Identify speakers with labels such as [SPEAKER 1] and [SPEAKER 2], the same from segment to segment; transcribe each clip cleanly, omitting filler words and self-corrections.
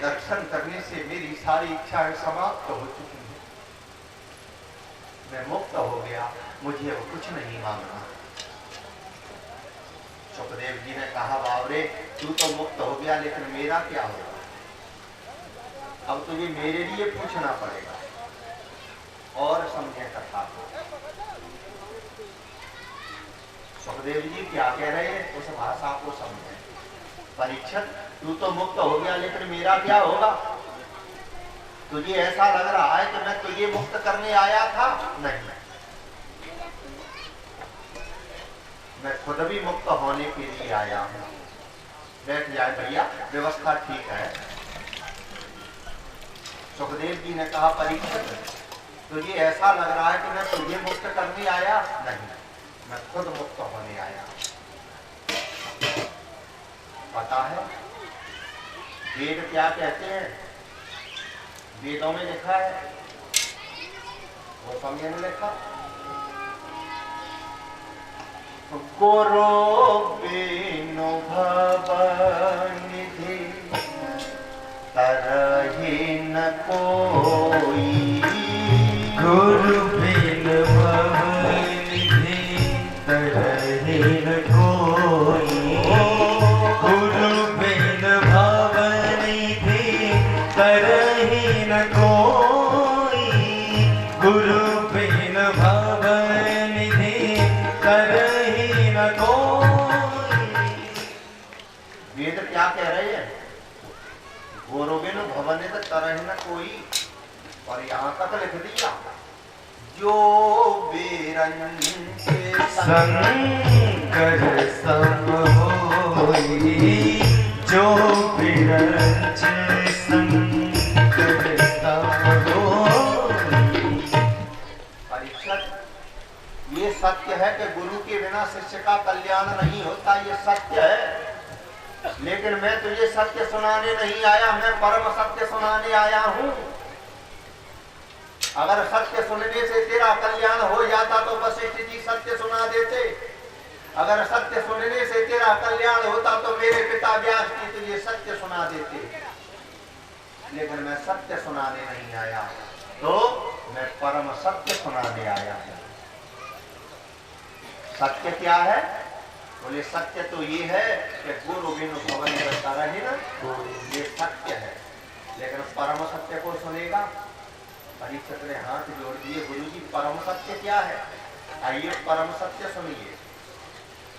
[SPEAKER 1] दर्शन करने से मेरी सारी इच्छाएं समाप्त हो चुकी हैं। मैं मुक्त हो गया, मुझे अब कुछ नहीं मांगना। सुखदेव जी ने कहा, बावरे तू तो मुक्त हो गया, लेकिन मेरा क्या होगा? अब तुझे मेरे लिए पूछना पड़ेगा। और समझे कथा को। सुखदेव जी क्या कह रहे हैं उस भाषा को समझे। परीक्षित, तू तो मुक्त हो गया, लेकिन मेरा क्या होगा? तुझे ऐसा लग रहा है कि मैं तुझे मुक्त करने आया था? नहीं, मैं खुद भी मुक्त होने के लिए आया हूं। बैठ जाए भैया, व्यवस्था ठीक है। सुखदेव जी ने कहा, परीक्षित तुझे ऐसा लग रहा है कि मैं तुझे मुक्त करने आया? नहीं, मैं खुद मुक्त होने आया। पता है वेद क्या कहते हैं? वेदों में लिखा है, वो समझे नहीं लिखा? गुरु बिनु भवनिधि तरहि न कोई।
[SPEAKER 2] गुरु बिनु भवनिधि तरहि न कोई। गुरु बिनु भवनिधि तरहि न कोई। गुरु बिनु भवनिधि तरहि न कोई।
[SPEAKER 1] वेद क्या कह रहे हैं? गुरु बिनु भवनिधि तरहि न कोई। और यहाँ तक लिख दिया, जो बिरंच
[SPEAKER 2] शंकर सम होई। जो बिरंच शंकर सम होई।
[SPEAKER 1] परीक्षित, ये सत्य है कि गुरु के बिना शिष्य का कल्याण नहीं होता, ये सत्य है। लेकिन मैं तुझे सत्य सुनाने नहीं आया, मैं परम सत्य सुनाने आया हूं। अगर सत्य सुनने से तेरा कल्याण हो जाता तो वशिष्ठ जी सत्य सुना देते। अगर सत्य सुनने से तेरा कल्याण होता तो मेरे पिता व्यास जी तुझे सत्य सुना देते। लेकिन मैं सत्य सुनाने नहीं आया, तो मैं परम सत्य सुनाने आया हूं। सत्य क्या है? बोले सत्य तो ये है कि गुरु बिनु भवनिधि तरहि न कोई। ये सत्य है, लेकिन परम सत्य को सुनेगा? परीक्षित ने हाथ जोड़ दिए, गुरु जी परम सत्य क्या है? आइए परम सत्य सुनिए।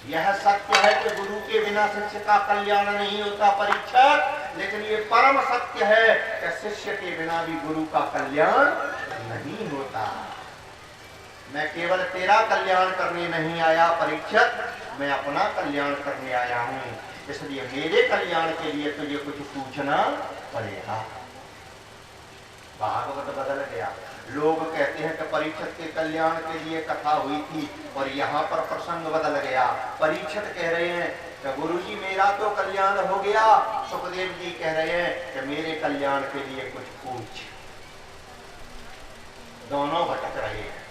[SPEAKER 1] यह सत्य है कि गुरु के बिना शिष्य का कल्याण नहीं होता परीक्षित, लेकिन ये परम सत्य है कि शिष्य के बिना भी गुरु का कल्याण नहीं होता। मैं केवल तेरा कल्याण करने नहीं आया परीक्षित, मैं अपना कल्याण करने आया हूं। इसलिए मेरे कल्याण के लिए तुझे कुछ पूछना पड़ेगा। भागवत बदल गया। लोग कहते हैं कि परीक्षित के कल्याण के लिए कथा हुई थी, और यहाँ पर प्रसंग बदल गया। परीक्षित कह रहे हैं कि गुरुजी मेरा तो कल्याण हो गया। सुखदेव जी कह रहे हैं कि मेरे कल्याण के लिए कुछ पूछ। दोनों भटक रहे हैं।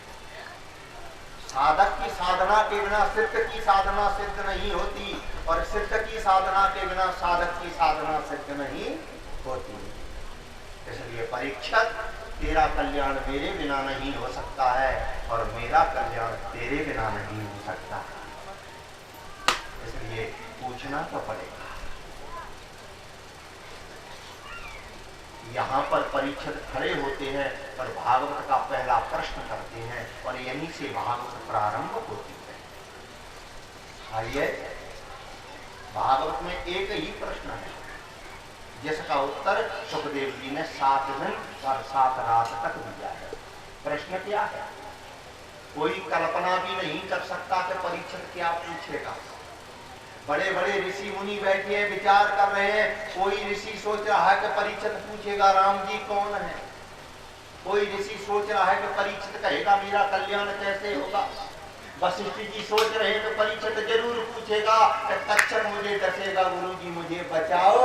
[SPEAKER 1] साधक की साधना के बिना सिद्ध की साधना सिद्ध नहीं होती, और सिद्ध की साधना के बिना साधक की साधना सिद्ध नहीं होती। इसलिए परीक्षित, तेरा कल्याण मेरे बिना नहीं हो सकता है, और मेरा कल्याण तेरे बिना नहीं हो सकता। इसलिए पूछना तो पड़ेगा। यहाँ पर परीक्षित खड़े होते हैं और भागवत का पहला प्रश्न करते हैं, और यहीं से भागवत प्रारंभ होती है। आइए, भागवत में एक ही प्रश्न है जिसका उत्तर सुखदेव जी ने 7 दिन और 7 रात तक दिया है। प्रश्न क्या है? कोई कल्पना भी नहीं कर सकता कि परीक्षित क्या पूछेगा। बड़े बड़े ऋषि मुनि बैठे हैं, विचार कर रहे हैं। कोई ऋषि सोच रहा है कि परीक्षित पूछेगा राम जी कौन है। कोई ऋषि सोच रहा है कि परीक्षित कहेगा मेरा कल्याण कैसे होगा। वशिष्ठ जी सोच रहे हैं कि परीक्षित जरूर पूछेगा कि तक्षक मुझे डसेगा, गुरु जी मुझे बचाओ।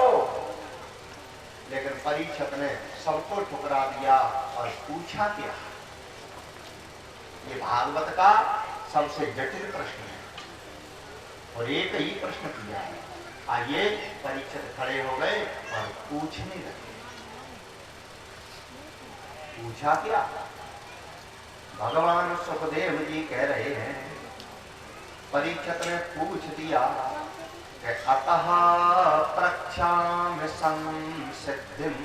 [SPEAKER 1] लेकिन परीक्षित ने सबको ठुकरा दिया और पूछा क्या? ये भागवत का सबसे जटिल प्रश्न है, और एक ही प्रश्न किया है। आइए, परीक्षित खड़े हो गए और पूछने लगे। पूछा क्या? भगवान सुखदेव जी कह रहे हैं, परीक्षित ने पूछ दिया कि अतः प्रक्षाम संसिद्धिम,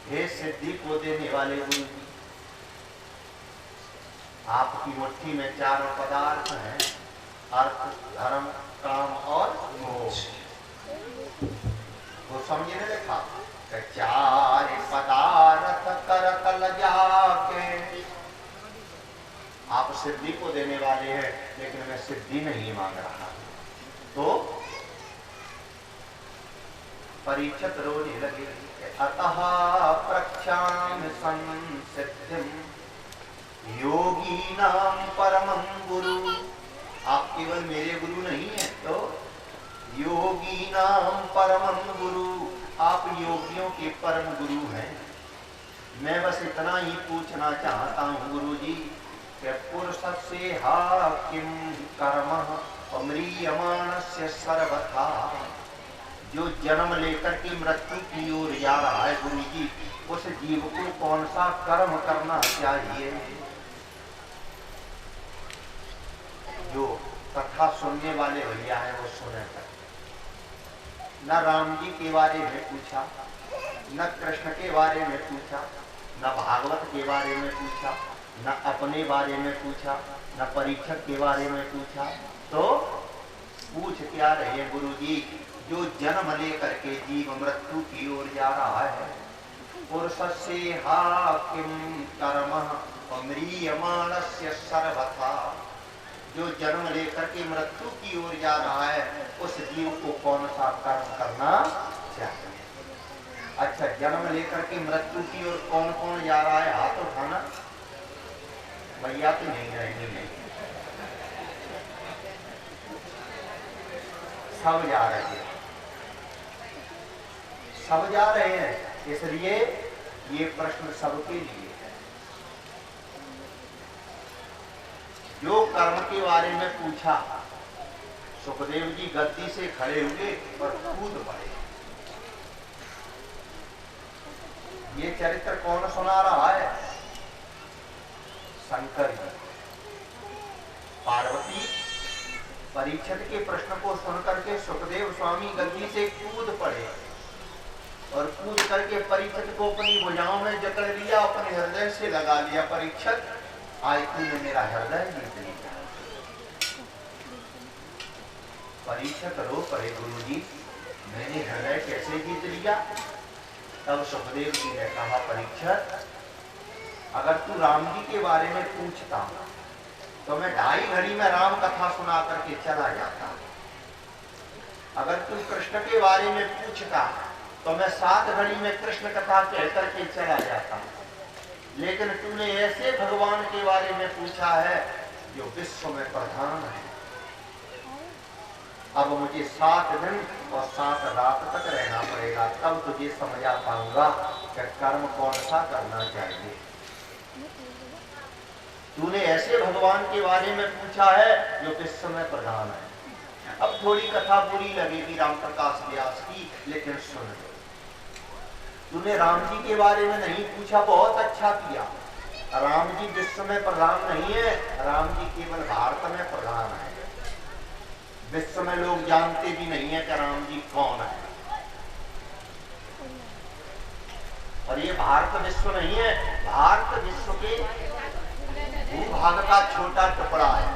[SPEAKER 1] हे सिद्धि को देने वाले गुरु जी, आपकी मुट्ठी में चारों पदार्थ हैं, अर्थ, धर्म, काम और मोक्ष। वो समझने लिखा कि चार पदार्थ करतल जाके, आप सिद्धि को देने वाले हैं, लेकिन मैं सिद्धि नहीं मांग रहा। तो परीक्षित रोने लगे, अतः प्रक्षाम संसिद्धिम योगीनां परमं गुरु, आप केवल मेरे गुरु नहीं हैं, तो योगीनां परमं गुरु, आप योगियों के परम गुरु हैं। मैं बस इतना ही पूछना चाहता हूँ गुरु जी कि पुरुषस्य हा किम कर्मः अम्रियमाणस्य सर्वथा, जो जन्म लेकर के मृत्यु की ओर जा रहा है गुरु जी, उस जीव को कौन सा कर्म करना चाहिए? जो कथा सुनने वाले भैया हैं वो सुने तक। न राम जी के बारे में पूछा, न कृष्ण के बारे में पूछा, न भागवत के बारे में पूछा, न अपने बारे में पूछा, न परीक्षक के बारे में पूछा। तो पूछ क्या रहे गुरु जी? जो जन्म लेकर के जीव मृत्यु की ओर जा रहा है, पुरुषस्य हा किम कर्मः अम्रियमाणस्य सर्वथा, जो जन्म लेकर के मृत्यु की ओर जा रहा है, उस जीव को कौन सा कर्म करना चाहिए? अच्छा, जन्म लेकर के मृत्यु की ओर कौन कौन जा रहा है? हाथ उठाना। भैया तो नहीं रहेंगे, नहीं, सब जा रहे हैं, सब जा रहे हैं। इसलिए ये प्रश्न सबके लिए है। जो कर्म के बारे में पूछा, सुखदेव जी गद्दी से खड़े हुए और कूद पड़े। ये चरित्र कौन सुना रहा है? शंकर जी। पार्वती परीक्षित के प्रश्न को सुनकर के सुखदेव स्वामी गद्दी से कूद पड़े और कूद करके परीक्षित को अपनी भुजाओं में जकड़ लिया, अपने हृदय से लगा लिया। परीक्षित, आज तूने मेरा हृदय जीत लिया। परीक्षित रो पड़े, गुरु जी मैंने हृदय कैसे जीत लिया? तब सुखदेव जी ने कहा, परीक्षित अगर तू राम जी के बारे में पूछता तो मैं 2.5 घड़ी में राम कथा सुना करके चला जाता। अगर तू कृष्ण के बारे में पूछता तो मैं 7 घड़ी में कृष्ण कथा कह करके चला जाता। लेकिन तूने ऐसे भगवान के बारे में पूछा है जो विश्व में प्रधान है। अब मुझे 7 दिन और 7 रात तक रहना पड़ेगा, तब तुझे समझा पाऊंगा कि कर्म कौन सा करना चाहिए। तूने ऐसे भगवान के बारे में पूछा है जो विश्व में प्रधान है। अब थोड़ी कथा बुरी लगेगी राम प्रकाश व्यास की, लेकिन सुन लो। तूने राम जी के बारे में नहीं पूछा, बहुत अच्छा किया। राम जी विश्व में प्रधान नहीं है, राम जी केवल भारत में प्रधान है। विश्व में लोग जानते भी नहीं है कि राम जी कौन है। और ये भारत विश्व नहीं है, भारत विश्व के भूभाग का छोटा टुकड़ा है।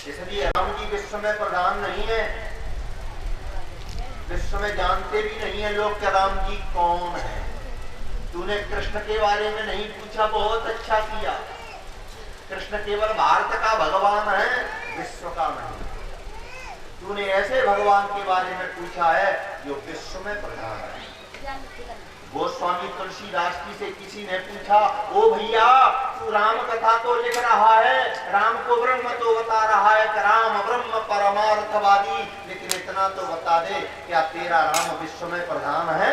[SPEAKER 1] इसलिए राम जी विश्व में प्रधान नहीं है। विश्व में जानते भी नहीं है लोग कि राम जी कौन है। तूने कृष्ण के बारे में नहीं पूछा, बहुत अच्छा किया। कृष्ण केवल भारत का भगवान है, विश्व का नहीं। तूने ऐसे भगवान के बारे में पूछा है जो विश्व में प्रधान है। गोस्वामी तुलसीदास जी से किसी ने पूछा, ओ भैया तू राम कथा तो लिख रहा है, राम को ब्रह्म तो बता रहा है कि राम ब्रह्म परमार्थवादी, लेकिन इतना तो बता दे, क्या तेरा राम विश्व में प्रधान है?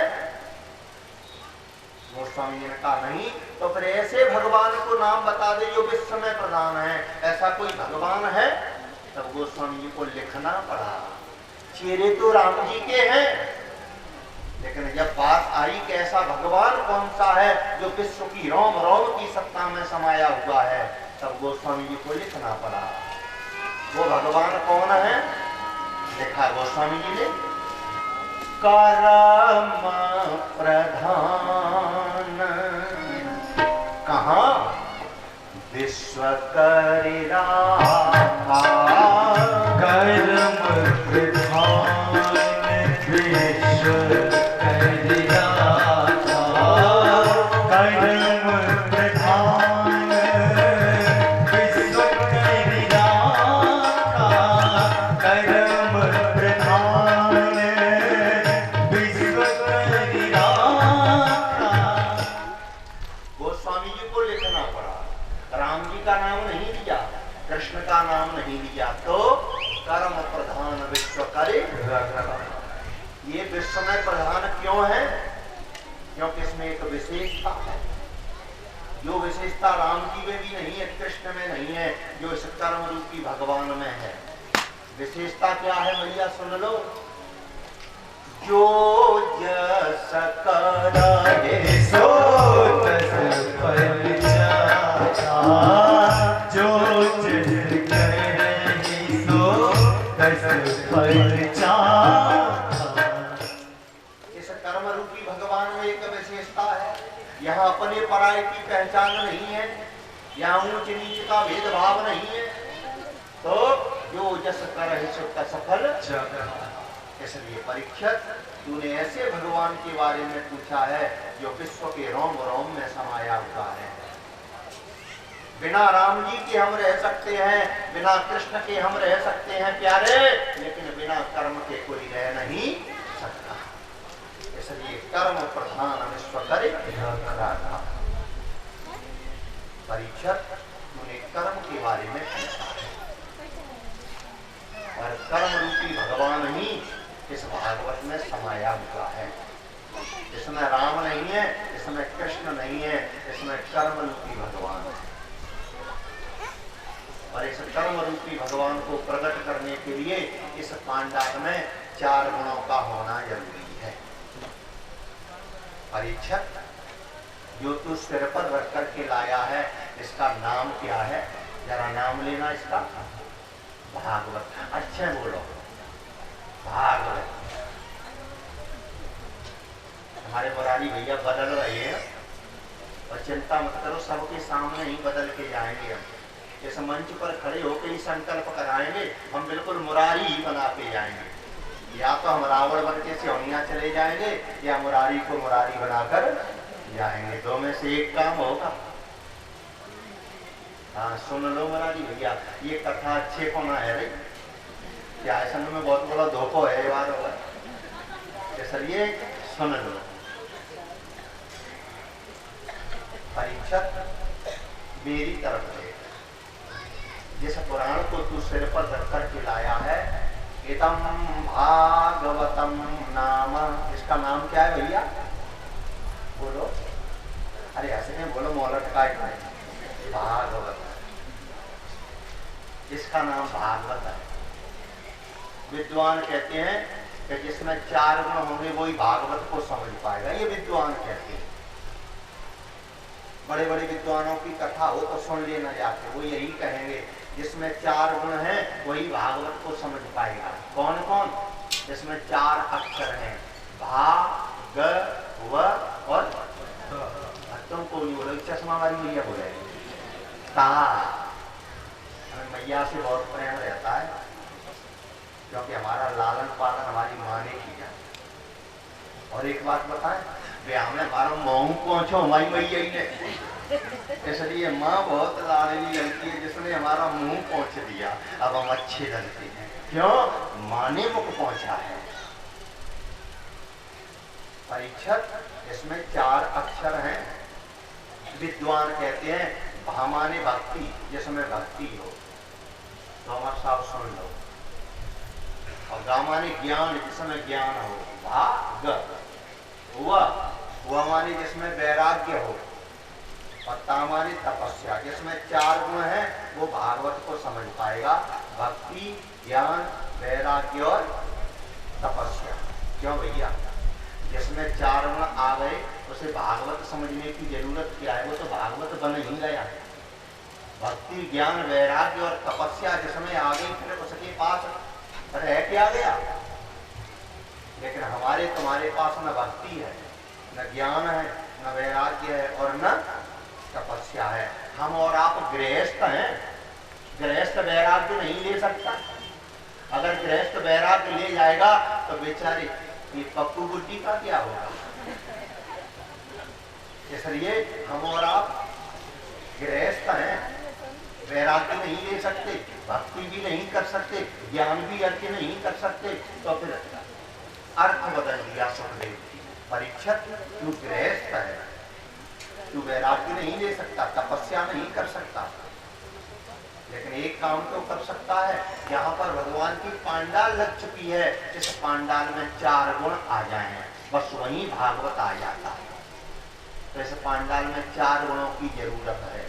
[SPEAKER 1] गोस्वामी ने कहा नहीं। तो फिर ऐसे भगवान को नाम बता दे जो विश्व में प्रधान है। ऐसा कोई भगवान है? तब गोस्वामी जी को लिखना पड़ा। चेहरे तो राम जी के हैं, लेकिन जब बात आई कि ऐसा भगवान कौन सा है जो विश्व की रोम रोम की सत्ता में समाया हुआ है, तब गोस्वामी जी को लिखना पड़ा। वो भगवान कौन है? लिखा गोस्वामी जी ने, कर्म प्रधान कहाँ? विश्व करि राखा
[SPEAKER 2] कर्म प्रधान विश्व करि राखा, कर्म प्रधान विश्व करि राखा, कर्म प्रधान विश्व करि राखा।
[SPEAKER 1] गोस्वामी जी को लिखना पड़ा। राम जी का नाम नहीं लिया, कृष्ण का नाम नहीं लिया, तो कर्म प्रधान विश्व करि राखा। ये विश्व में प्रधान क्यों है? क्योंकि इसमें एक विशेषता है, जो विशेषता राम जी में भी नहीं है, कृष्ण में नहीं है, जो इस कर्म रूपी भगवान में है। विशेषता क्या है भैया? सुन लो। जो जस करे
[SPEAKER 2] सो तस फल चाहा, जो जस करे सो तस फल चाहा।
[SPEAKER 1] इस कर्म रूपी भगवान में एक विशेषता है। यहाँ अपने पराये की पहचान नहीं है, यहाँ ऊंच नीच का भेदभाव नहीं है। तो जो जस करे सो तस फल चाहा। इसलिए परीक्षित, तूने ऐसे भगवान के बारे में पूछा है जो विश्व के रोम रोम में समाया हुआ है। बिना राम जी के हम रह सकते हैं, बिना कृष्ण के हम रह सकते हैं प्यारे, लेकिन बिना कर्म के कोई रह नहीं सकता। इसलिए कर्म प्रधान विश्व करि राखा। परीक्षित, तूने कर्म के बारे में पूछा है, और कर्म रूपी भगवान ही इस भागवत में समाया हुआ है। इसमें राम नहीं है, इसमें कृष्ण नहीं है, इसमें कर्म रूपी भगवान है। और इस कर्म रूपी भगवान को प्रकट करने के लिए इस पांडाल में 4 गुणों का होना जरूरी है। परीक्षित, जो तू सिर पर रख करके लाया है, इसका नाम क्या है? जरा नाम लेना इसका। भागवत। अच्छे बोलो, भागवत। हमारे मुरारी भैया बदल रहे हैं, और चिंता मत करो, सबके सामने ही बदल के जाएंगे। हम इस मंच पर खड़े होकर ही संकल्प कराएंगे, हम बिल्कुल मुरारी ही बना के जाएंगे। या तो हम रावण बन के सिौनिया चले जाएंगे, या मुरारी को मुरारी बनाकर जाएंगे। दो में से एक काम होगा। हाँ, सुन लो मुरारी भैया, ये कथा अच्छे पना है रे, क्या ऐसा में बहुत बड़ा धोखा है ये बार होगा, इसलिए सुन लो। परीक्षित, मेरी तरफ से जिस पुराण को तू सिर पर रख कर के लाया है, इदं भागवतम नाम, इसका नाम क्या है भैया? बोलो। अरे ऐसे नहीं बोलो, मोलट का भागवत। इसका नाम भागवत है। विद्वान कहते हैं कि जिसमें 4 गुण होंगे वही भागवत को समझ पाएगा, ये विद्वान कहते हैं। बड़े बड़े विद्वानों की कथा हो तो सुन लेना जाके, वो यही कहेंगे जिसमें 4 गुण हैं वही भागवत को समझ पाएगा। कौन कौन? जिसमें 4 अक्षर हैं, भा, ग, व और तुमको नहीं बोलो, चश्मा वाली मैया बोलेगी ता। हमें मैया से बहुत प्रेम रहता है, क्योंकि हमारा लालन पालन हमारी माँ ने किया। और एक बात बताएं, वे हमें हमारा मुँह पहुँचो हमारी मैया ही ने, इसलिए माँ बहुत लाडली लगती है, जिसने हमारा मुंह पहुँच दिया। अब हम अच्छे लगते हैं, क्यों? माँ ने मुख पहुँचा है। परीक्षित, इसमें 4 अक्षर हैं। विद्वान कहते हैं भा माने भक्ति, जिसमें भक्ति हो। तो हमारे साहब सुन लो। और गा माने ज्ञान, जिसमें ज्ञान हो। भा ग। व माने जिसमें वैराग्य हो। और ता माने तपस्या, जिसमें 4 गुण हैं वो भागवत को समझ पाएगा। भक्ति, ज्ञान, वैराग्य और तपस्या। क्यों भैया? जिसमें 4 गुण आ गए उसे भागवत समझने की जरूरत क्या है? वो तो भागवत बन ही गया। भक्ति ज्ञान वैराग्य और तपस्या जिसमें आ गई फिर उसके पास रह क्या गया? लेकिन हमारे तुम्हारे पास न भक्ति है, न ज्ञान है, न वैराग्य है और न तपस्या है। हम और आप गृहस्थ हैं, गृहस्थ वैराग्य नहीं ले सकता। अगर गृहस्थ वैराग्य ले जाएगा तो बेचारे ये पप्पू बुड्ढी का क्या होगा? इसलिए हम और आप गृहस्थ हैं, वैराग्य नहीं ले सकते, भक्ति भी नहीं कर सकते, ज्ञान भी अर्थ नहीं कर सकते। तो फिर अर्थ बदल दिया सुखदेव जी। परीक्षित तू गृहस्थ है, तू वैराग्य नहीं ले सकता, तपस्या नहीं कर सकता, लेकिन एक काम तो कर सकता है। यहाँ पर भगवान की पांडाल लग चुकी है, इस पांडाल में 4 गुण आ जाए बस वहीं भागवत आ जाता है। तो इस पांडाल में 4 गुणों की जरूरत है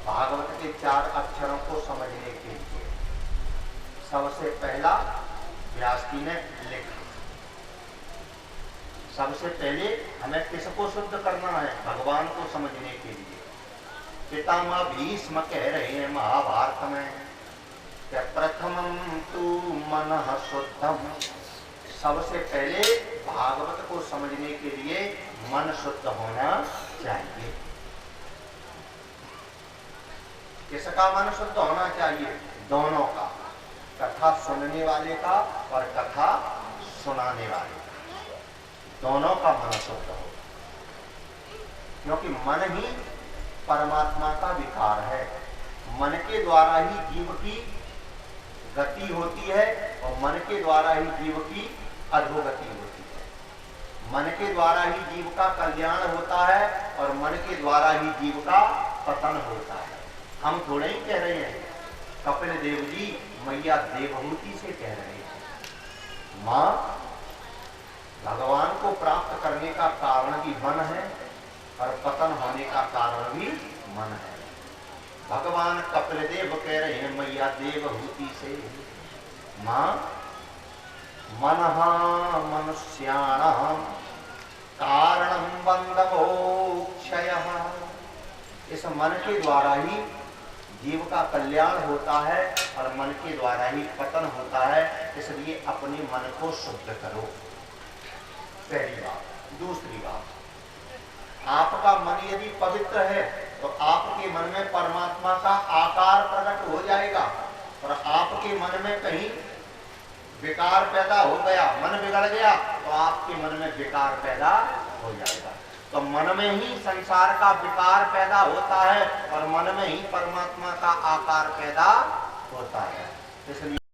[SPEAKER 1] भागवत के 4 अक्षरों को समझने के लिए। सबसे पहला व्यास जी ने लिखा, सबसे पहले हमें किसको शुद्ध करना है? भगवान को समझने के लिए। पितामह भीष्म कह रहे हैं महाभारत में कि प्रथमं तु मनः शुद्धम, सबसे पहले भागवत को समझने के लिए मन शुद्ध होना चाहिए। किसका मन शुद्ध होना चाहिए? दोनों का, कथा सुनने वाले का और कथा सुनाने वाले का, दोनों का मन शुद्ध हो। क्योंकि मन ही परमात्मा का विकार है। मन के द्वारा ही जीव की गति होती है और मन के द्वारा ही जीव की अधोगति होती है। मन के द्वारा ही जीव का कल्याण होता है और मन के द्वारा ही जीव का पतन होता है। हम थोड़े ही कह रहे हैं, कपिल देव जी मैया देवहूति से कह रहे हैं। मां भगवान को प्राप्त करने का कारण भी मन है और पतन होने का कारण भी मन है। भगवान कपिल देव कह रहे हैं मैया देवहूति से, मां मनः मनुष्याणां कारणं बन्धमोक्षयः, इस मन के द्वारा ही जीव का कल्याण होता है और मन के द्वारा ही पतन होता है। इसलिए अपने मन को शुद्ध करो, पहली बात। दूसरी बात, आपका मन यदि पवित्र है तो आपके मन में परमात्मा का आकार प्रकट हो जाएगा। और आपके मन में कहीं विकार पैदा हो गया, मन बिगड़ गया, तो आपके मन में विकार पैदा हो जाएगा। तो मन में ही संसार का विकार पैदा होता है और मन में ही परमात्मा का आकार पैदा होता है। इसलिए